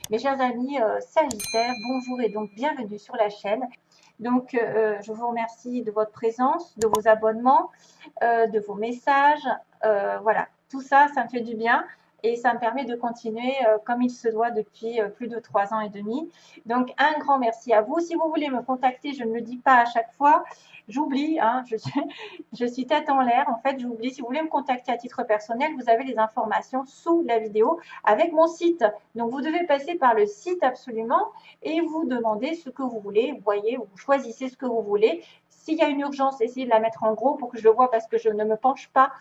Mes chers amis Sagittaires, bonjour et donc bienvenue sur la chaîne. Donc, je vous remercie de votre présence, de vos abonnements, de vos messages. Voilà, tout ça, ça me fait du bien et ça me permet de continuer comme il se doit depuis plus de 3 ans et demi. Donc, un grand merci à vous. Si vous voulez me contacter, je ne le dis pas à chaque fois. J'oublie, hein, je suis tête en l'air. En fait, j'oublie. Si vous voulez me contacter à titre personnel, vous avez les informations sous la vidéo avec mon site. Donc, vous devez passer par le site absolument et vous demandez ce que vous voulez. Vous voyez, vous choisissez ce que vous voulez. S'il y a une urgence, essayez de la mettre en gros pour que je le vois parce que je ne me penche pas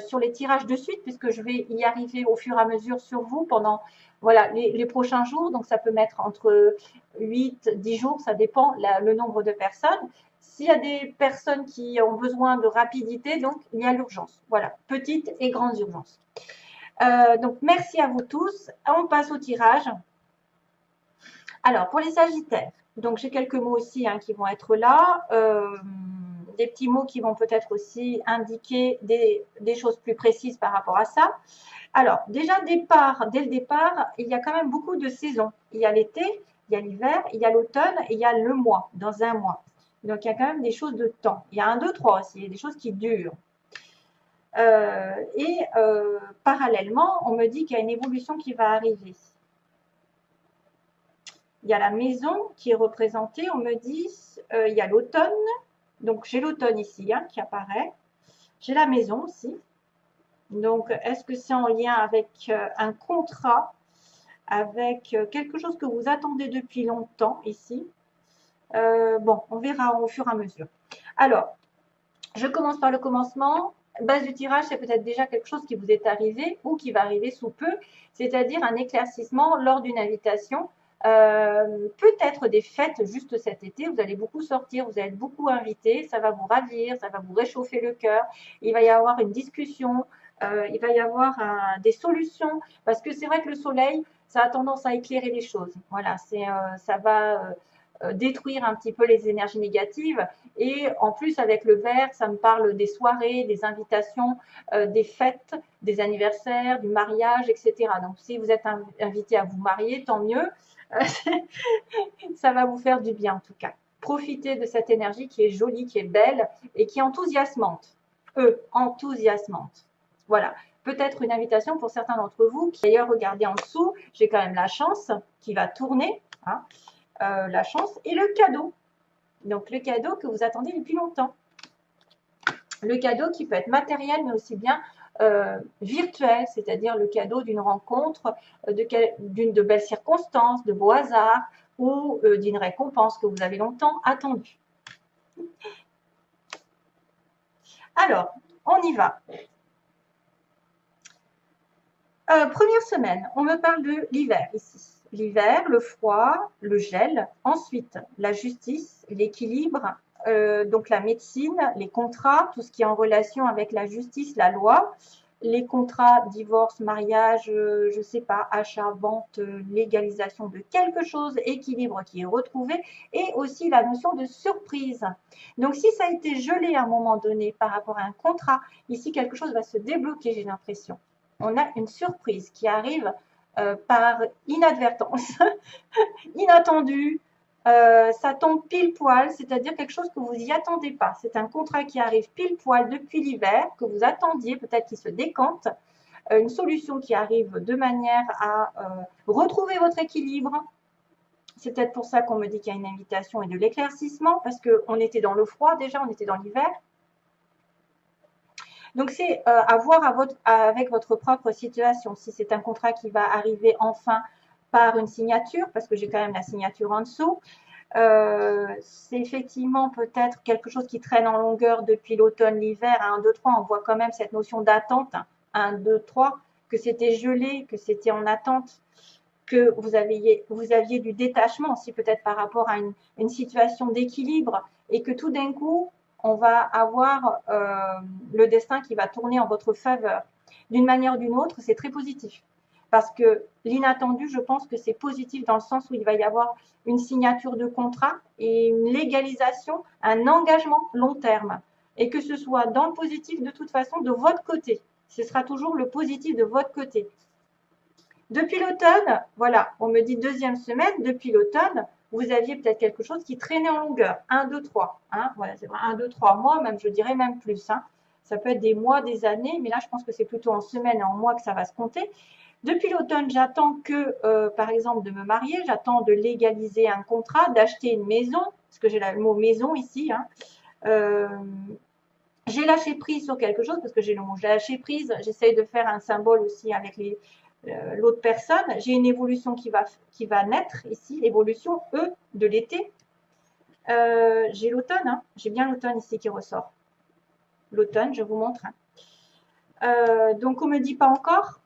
sur les tirages de suite puisque je vais y arriver au fur et à mesure sur vous pendant voilà, les prochains jours. Donc, ça peut mettre entre 8, 10 jours, ça dépend le nombre de personnes. S'il y a des personnes qui ont besoin de rapidité, donc il y a l'urgence. Voilà, petites et grandes urgences. Donc, merci à vous tous. On passe au tirage. Alors, pour les Sagittaires, donc j'ai quelques mots aussi hein, qui vont être là. Des petits mots qui vont peut-être aussi indiquer des choses plus précises par rapport à ça. Alors, déjà, dès le départ, il y a quand même beaucoup de saisons. Il y a l'été, il y a l'hiver, il y a l'automne et il y a le mois, dans un mois. Donc, il y a quand même des choses de temps. Il y a un, deux, trois aussi, il y a des choses qui durent. Parallèlement, on me dit qu'il y a une évolution qui va arriver. Il y a la maison qui est représentée, on me dit, il y a l'automne. Donc, j'ai l'automne ici hein, qui apparaît. J'ai la maison aussi. Donc, est-ce que c'est en lien avec un contrat, avec quelque chose que vous attendez depuis longtemps ici? Bon, on verra au fur et à mesure. Alors, je commence par le commencement. Base du tirage, c'est peut-être déjà quelque chose qui vous est arrivé ou qui va arriver sous peu, c'est-à-dire un éclaircissement lors d'une invitation. Peut-être des fêtes juste cet été, vous allez beaucoup sortir, vous allez être beaucoup invité, ça va vous ravir, ça va vous réchauffer le cœur, il va y avoir une discussion, il va y avoir des solutions, parce que c'est vrai que le soleil, ça a tendance à éclairer les choses. Voilà, ça va détruire un petit peu les énergies négatives. Et en plus, avec le vert, ça me parle des soirées, des invitations, des fêtes, des anniversaires, du mariage, etc. Donc, si vous êtes invité à vous marier, tant mieux. Ça va vous faire du bien en tout cas. Profitez de cette énergie qui est jolie, qui est belle et qui est enthousiasmante. Enthousiasmante. Voilà. Peut-être une invitation pour certains d'entre vous. D'ailleurs, regardez en dessous, j'ai quand même la chance qui va tourner. Hein, la chance et le cadeau. Donc, le cadeau que vous attendez depuis longtemps. Le cadeau qui peut être matériel, mais aussi bien virtuel, c'est-à-dire le cadeau d'une rencontre, de belles circonstances, de beaux hasards ou d'une récompense que vous avez longtemps attendue. Alors, on y va. Première semaine, on me parle de l'hiver ici. L'hiver, le froid, le gel. Ensuite, la justice, l'équilibre, donc la médecine, les contrats, tout ce qui est en relation avec la justice, la loi, les contrats, divorce, mariage, je ne sais pas, achat, vente, légalisation de quelque chose, équilibre qui est retrouvé, et aussi la notion de surprise. Donc, si ça a été gelé à un moment donné par rapport à un contrat, ici, quelque chose va se débloquer, j'ai l'impression. On a une surprise qui arrive par inadvertance, inattendue, ça tombe pile poil, c'est-à-dire quelque chose que vous n'y attendez pas. C'est un contrat qui arrive pile poil depuis l'hiver, que vous attendiez, peut-être qu'il se décante, une solution qui arrive de manière à retrouver votre équilibre. C'est peut-être pour ça qu'on me dit qu'il y a une invitation et de l'éclaircissement, parce qu'on était dans le froid déjà, on était dans l'hiver. Donc, c'est à voir avec votre propre situation. Si c'est un contrat qui va arriver enfin par une signature, parce que j'ai quand même la signature en dessous, c'est effectivement peut-être quelque chose qui traîne en longueur depuis l'automne, l'hiver. 1, 2, 3, on voit quand même cette notion d'attente. 1, 2, 3, que c'était gelé, que c'était en attente, que vous aviez du détachement aussi peut-être par rapport à une situation d'équilibre et que tout d'un coup, on va avoir le destin qui va tourner en votre faveur. D'une manière ou d'une autre, c'est très positif. Parce que l'inattendu, je pense que c'est positif dans le sens où il va y avoir une signature de contrat et une légalisation, un engagement long terme. Et que ce soit dans le positif de toute façon de votre côté. Ce sera toujours le positif de votre côté. Depuis l'automne, voilà, on me dit deuxième semaine, depuis l'automne, vous aviez peut-être quelque chose qui traînait en longueur. 1, 2, 3. Hein, voilà, c'est vrai, 1, 2, 3 mois, même, je dirais même plus. Hein. Ça peut être des mois, des années, mais là, je pense que c'est plutôt en semaines et en mois que ça va se compter. Depuis l'automne, j'attends que, par exemple, de me marier, j'attends de légaliser un contrat, d'acheter une maison, parce que j'ai le mot maison ici. Hein. J'ai lâché prise sur quelque chose, parce que j'ai le mot lâché prise. J'essaye de faire un symbole aussi avec l'autre personne. J'ai une évolution qui va naître ici, l'évolution E de l'été. J'ai l'automne, hein. J'ai bien l'automne ici qui ressort. L'automne, je vous montre. Hein. Donc, on me dit pas encore.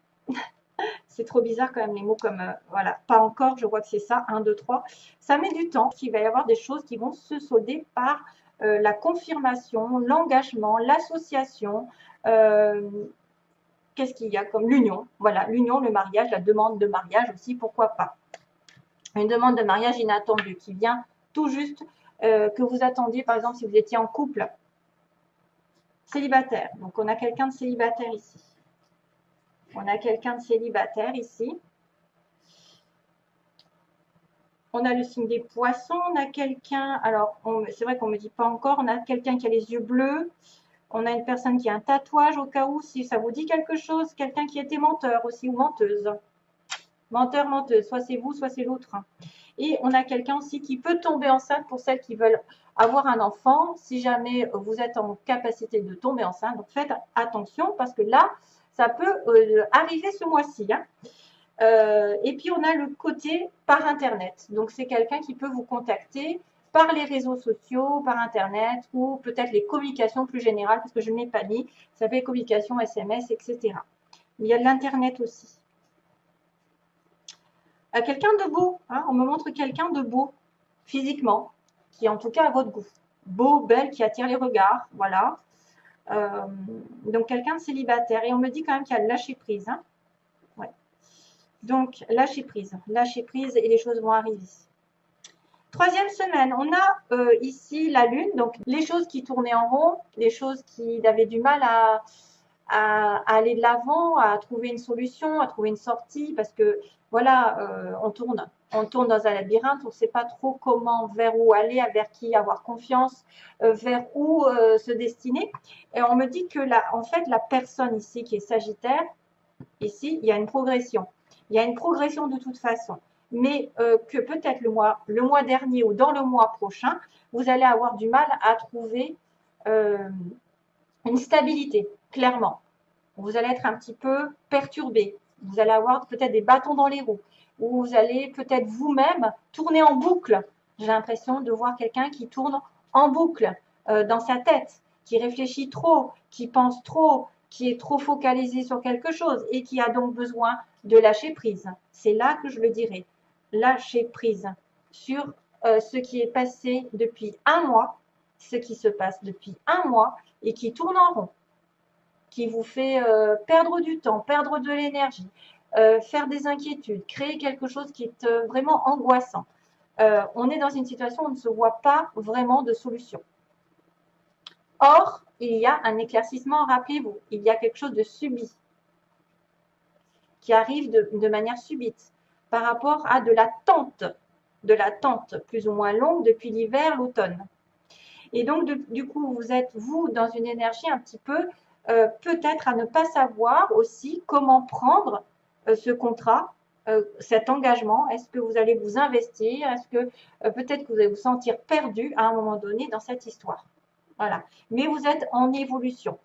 C'est trop bizarre quand même les mots comme, voilà, pas encore, je vois que c'est ça, 1, 2, 3. Ça met du temps. Il va y avoir des choses qui vont se solder par la confirmation, l'engagement, l'association. Qu'est-ce qu'il y a comme l'union? Voilà, l'union, le mariage, la demande de mariage aussi, pourquoi pas. Une demande de mariage inattendue qui vient tout juste, que vous attendiez, par exemple, si vous étiez en couple célibataire. Donc, on a quelqu'un de célibataire ici. On a quelqu'un de célibataire ici. On a le signe des poissons. On a quelqu'un, alors, c'est vrai qu'on ne me dit pas encore, on a quelqu'un qui a les yeux bleus. On a une personne qui a un tatouage au cas où, si ça vous dit quelque chose. Quelqu'un qui était menteur aussi ou menteuse. Menteur, menteuse. Soit c'est vous, soit c'est l'autre. Et on a quelqu'un aussi qui peut tomber enceinte pour celles qui veulent avoir un enfant. Si jamais vous êtes en capacité de tomber enceinte, donc faites attention parce que là, ça peut arriver ce mois-ci. Hein. Et puis, on a le côté par Internet. Donc, c'est quelqu'un qui peut vous contacter par les réseaux sociaux, par Internet ou peut-être les communications plus générales parce que je ne l'ai pas mis. Ça fait communication, SMS, etc. Il y a de l'Internet aussi. Quelqu'un de beau, hein, on me montre quelqu'un de beau, physiquement, qui en tout cas a votre goût. Beau, belle, qui attire les regards, voilà. Donc quelqu'un de célibataire. Et on me dit quand même qu'il y a le lâcher prise. Hein. Ouais. Donc lâcher prise et les choses vont arriver. Troisième semaine, on a ici la lune, donc les choses qui tournaient en rond, les choses qui avaient du mal à aller de l'avant, à trouver une solution, à trouver une sortie, parce que voilà, on tourne dans un labyrinthe, on ne sait pas trop comment, vers où aller, vers qui avoir confiance, vers où se destiner. Et on me dit que en fait, la personne ici qui est Sagittaire, ici, il y a une progression. Il y a une progression de toute façon. Mais que peut-être le mois dernier ou dans le mois prochain, vous allez avoir du mal à trouver une stabilité, clairement. Vous allez être un petit peu perturbé. Vous allez avoir peut-être des bâtons dans les roues. Ou vous allez peut-être vous-même tourner en boucle. J'ai l'impression de voir quelqu'un qui tourne en boucle dans sa tête, qui réfléchit trop, qui pense trop, qui est trop focalisé sur quelque chose et qui a donc besoin de lâcher prise. C'est là que je le dirais. Lâcher prise sur ce qui est passé depuis un mois, ce qui se passe depuis un mois et qui tourne en rond, qui vous fait perdre du temps, perdre de l'énergie, faire des inquiétudes, créer quelque chose qui est vraiment angoissant. On est dans une situation où on ne se voit pas vraiment de solution. Or, il y a un éclaircissement, rappelez-vous, il y a quelque chose de subit qui arrive de manière subite par rapport à de l'attente plus ou moins longue depuis l'hiver, l'automne. Et donc, du coup, vous êtes, vous, dans une énergie un petit peu, peut-être à ne pas savoir aussi comment prendre ce contrat, cet engagement. Est-ce que vous allez vous investir? Est-ce que peut-être que vous allez vous sentir perdu à un moment donné dans cette histoire? Voilà. Mais vous êtes en évolution.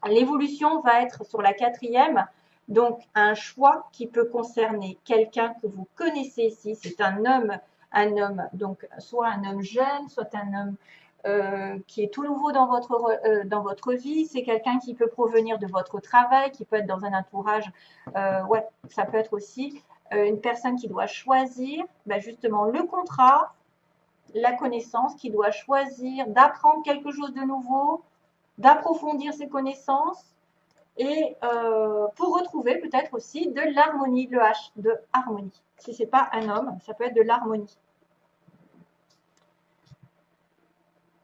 L'évolution va être sur la 4e, donc un choix qui peut concerner quelqu'un que vous connaissez ici. C'est un homme, donc soit un homme jeune, soit un homme qui est tout nouveau dans votre vie. C'est quelqu'un qui peut provenir de votre travail, qui peut être dans un entourage. Ouais, ça peut être aussi une personne qui doit choisir justement le contrat, la connaissance, qui doit choisir d'apprendre quelque chose de nouveau, d'approfondir ses connaissances et pour retrouver peut-être aussi de l'harmonie, le H de harmonie. Si ce n'est pas un homme, ça peut être de l'harmonie.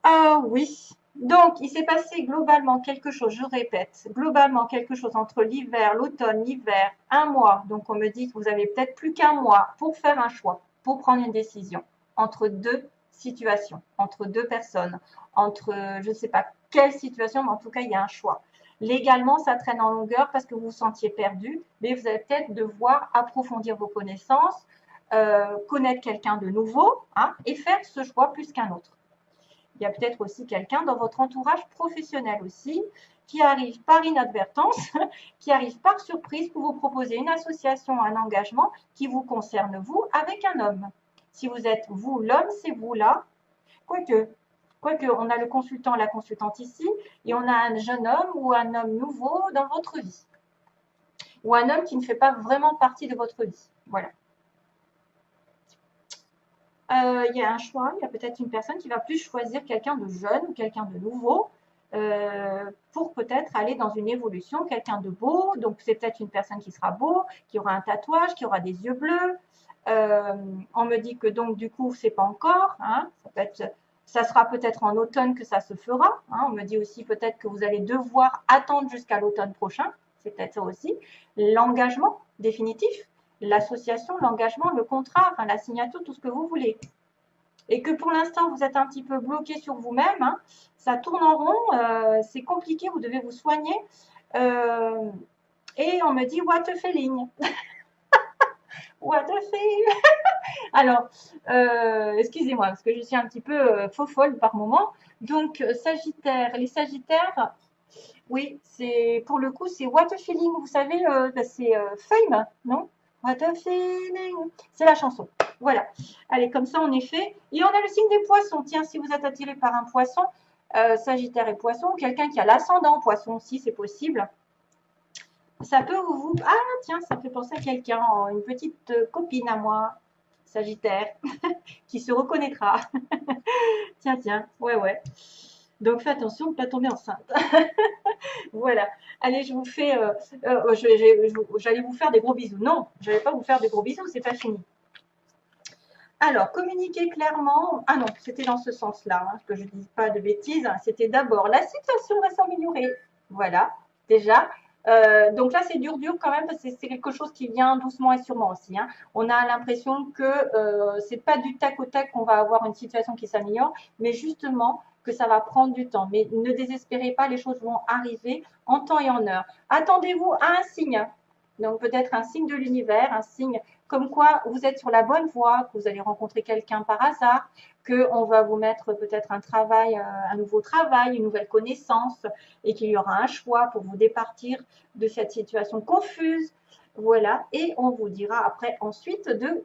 Ah oui, Donc, il s'est passé globalement quelque chose, je répète, globalement quelque chose entre l'hiver, l'automne, l'hiver, un mois. Donc, on me dit que vous avez peut-être plus qu'un mois pour faire un choix, pour prendre une décision entre deux situations, entre deux personnes, entre je ne sais pas quelle situation, mais en tout cas, il y a un choix. Légalement, ça traîne en longueur parce que vous vous sentiez perdu, mais vous allez peut-être devoir approfondir vos connaissances, connaître quelqu'un de nouveau, hein, et faire ce choix plus qu'un autre. Il y a peut-être aussi quelqu'un dans votre entourage professionnel aussi qui arrive par inadvertance, qui arrive par surprise pour vous proposer une association, un engagement qui vous concerne vous avec un homme. Si vous êtes vous l'homme, c'est vous là. Quoique, on a le consultant, la consultante ici, et on a un jeune homme ou un homme nouveau dans votre vie. Ou un homme qui ne fait pas vraiment partie de votre vie. Voilà. Il y a un choix, il y a peut-être une personne qui va plus choisir quelqu'un de jeune ou quelqu'un de nouveau pour peut-être aller dans une évolution, quelqu'un de beau. Donc, c'est peut-être une personne qui sera beau, qui aura un tatouage, qui aura des yeux bleus. On me dit que donc, du coup, c'est pas encore. Hein, ça sera peut-être en automne que ça se fera. Hein, on me dit aussi peut-être que vous allez devoir attendre jusqu'à l'automne prochain. C'est peut-être ça aussi. L'engagement définitif, l'association, l'engagement, le contrat, enfin, la signature, tout ce que vous voulez. Et que pour l'instant, vous êtes un petit peu bloqué sur vous-même, hein, ça tourne en rond, c'est compliqué, vous devez vous soigner. Et on me dit, what a feeling. What a feeling. Alors, excusez-moi, parce que je suis un petit peu faux folle par moment. Donc, Sagittaire, les Sagittaires, oui, c'est pour le coup, c'est what a feeling. Vous savez, c'est Fame, non? What a feeling. C'est la chanson. Voilà. Allez, comme ça, on est fait. Et on a le signe des poissons. Tiens, si vous êtes attiré par un poisson, Sagittaire et poisson, ou quelqu'un qui a l'ascendant poisson aussi, c'est possible. Ça peut vous... Ah, tiens, ça me fait penser à quelqu'un, une petite copine à moi, Sagittaire, qui se reconnaîtra. Tiens, tiens, ouais, ouais. Donc, fais attention de ne pas tomber enceinte. Voilà. Allez, je vous fais. J'allais vous faire des gros bisous. Non, je n'allais pas vous faire des gros bisous, c'est pas fini. Alors, communiquer clairement. Ah non, c'était dans ce sens-là, hein, que je ne dis pas de bêtises. C'était d'abord la situation va s'améliorer. Voilà, déjà. Donc là, c'est dur quand même parce que c'est quelque chose qui vient doucement et sûrement aussi. Hein. On a l'impression que c'est pas du tac au tac qu'on va avoir une situation qui s'améliore, mais justement que ça va prendre du temps. Mais ne désespérez pas, les choses vont arriver en temps et en heure. Attendez-vous à un signe. Donc peut-être un signe de l'univers, un signe comme quoi vous êtes sur la bonne voie, que vous allez rencontrer quelqu'un par hasard, qu'on va vous mettre peut-être un travail, un nouveau travail, une nouvelle connaissance, et qu'il y aura un choix pour vous départir de cette situation confuse. Voilà, et on vous dira après ensuite de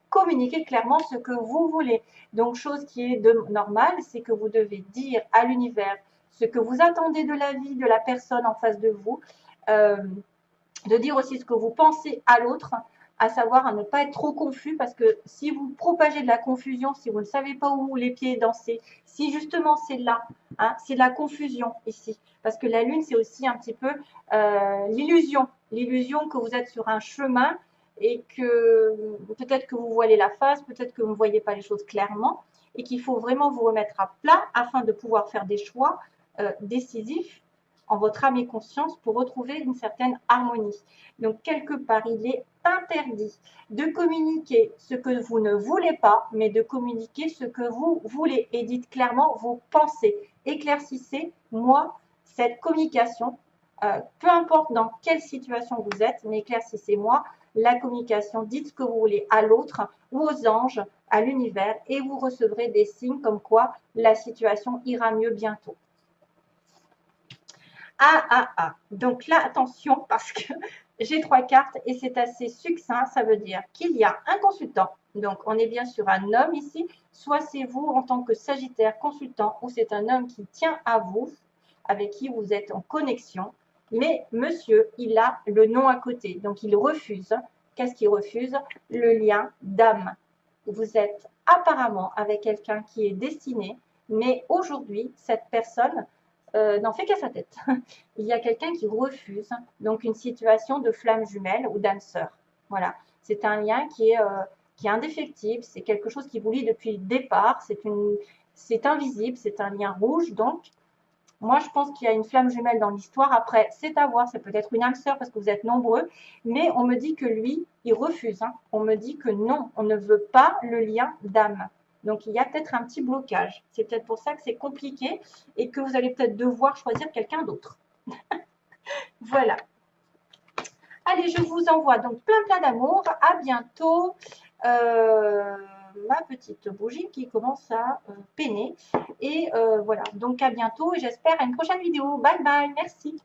communiquer clairement ce que vous voulez. Donc, chose qui est normale, c'est que vous devez dire à l'univers ce que vous attendez de la vie, de la personne en face de vous, de dire aussi ce que vous pensez à l'autre, à savoir à ne pas être trop confus, parce que si vous propagez de la confusion, si vous ne savez pas où les pieds danser, si justement c'est là, hein, c'est de la confusion ici, parce que la lune c'est aussi un petit peu l'illusion que vous êtes sur un chemin et que peut-être que vous voilez la face, peut-être que vous ne voyez pas les choses clairement et qu'il faut vraiment vous remettre à plat afin de pouvoir faire des choix décisifs en votre âme et conscience pour retrouver une certaine harmonie. Donc, quelque part, il est interdit de communiquer ce que vous ne voulez pas, mais de communiquer ce que vous voulez. Et dites clairement vos pensées. Éclaircissez, moi, cette communication, peu importe dans quelle situation vous êtes, mais éclaircissez-moi la communication. Dites ce que vous voulez à l'autre ou aux anges, à l'univers, et vous recevrez des signes comme quoi la situation ira mieux bientôt. Donc là, attention, parce que j'ai 3 cartes et c'est assez succinct. Ça veut dire qu'il y a un consultant. Donc, on est bien sur un homme ici. Soit c'est vous en tant que Sagittaire consultant ou c'est un homme qui tient à vous, avec qui vous êtes en connexion. Mais monsieur, il a le nom à côté. Donc, il refuse. Qu'est-ce qu'il refuse? Le lien d'âme. Vous êtes apparemment avec quelqu'un qui est destiné, mais aujourd'hui, cette personne n'en fait qu'à sa tête. Il y a quelqu'un qui refuse, donc une situation de flamme jumelle ou d'âme sœur. Voilà, c'est un lien qui est indéfectible, c'est quelque chose qui vous lie depuis le départ, c'est invisible, c'est un lien rouge, donc Moi, je pense qu'il y a une flamme jumelle dans l'histoire. Après, c'est à voir, c'est peut-être une âme sœur parce que vous êtes nombreux, mais on me dit que lui, il refuse. Hein. On me dit que non, on ne veut pas le lien d'âme. Donc, il y a peut-être un petit blocage. C'est peut-être pour ça que c'est compliqué et que vous allez peut-être devoir choisir quelqu'un d'autre. Voilà. Allez, je vous envoie donc plein d'amour. À bientôt. Ma petite bougie qui commence à peiner. Et voilà, donc à bientôt et j'espère à une prochaine vidéo. Bye bye, merci.